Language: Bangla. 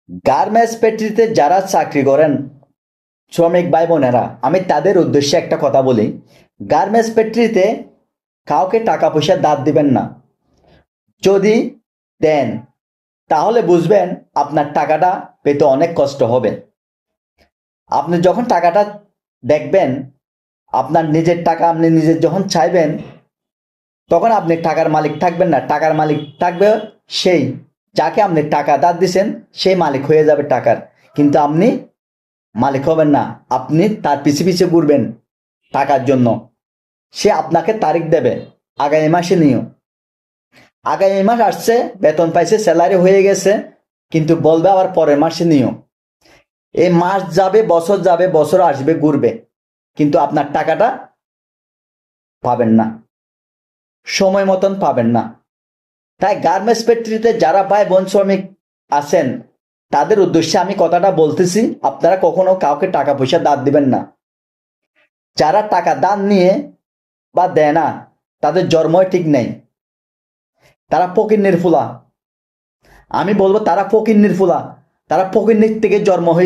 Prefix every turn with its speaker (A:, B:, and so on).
A: গার্মেন্টস ফ্যাক্টরিতে যারা চাকরি করেন শ্রমিক ভাই বোনেরা, আমি তাদের উদ্দেশ্যে একটা কথা বলি। গার্মেন্টস ফ্যাক্টরিতে কাউকে টাকা পয়সা দাঁত দিবেন না। যদি দেন তাহলে বুঝবেন আপনার টাকাটা পেতে অনেক কষ্ট হবে। আপনি যখন টাকাটা দেখবেন, আপনার নিজের টাকা আপনি নিজের যখন চাইবেন, তখন আপনি টাকার মালিক থাকবেন না, টাকার মালিক থাকবে সেই যাকে আপনি টাকা দাঁত দিছেন, সেই মালিক হয়ে যাবে টাকার। কিন্তু আপনি মালিক হবেন না, আপনি তার পিছে পিছে ঘুরবেন টাকার জন্য। সে আপনাকে তারিখ দেবে, আগামী মাসে নিও। আগামী মাস আসছে, বেতন পাইছে, স্যালারি হয়ে গেছে, কিন্তু বলবে আবার পরের মাসে নিও। এই মাস যাবে, বছর আসবে, ঘুরবে, কিন্তু আপনার টাকাটা পাবেন না, সময় মতন পাবেন না। তাই গার্মেন্টস ফ্যাক্টরিতে যারা ভাই বোন শ্রমিক আছেন, তাদের উদ্দেশ্যে আমি কথাটা বলতেছি, আপনারা কখনো কাউকে টাকা পয়সা দান দিবেন না। যারা টাকা দান নিয়ে বা দেয় না, তাদের জন্মই ঠিক নেই, তারা ফকিন্নির ফুলা। আমি বলবো তারা ফকিন্নির ফুলা, তারা ফকিন্নির থেকে জন্ম হয়েছে।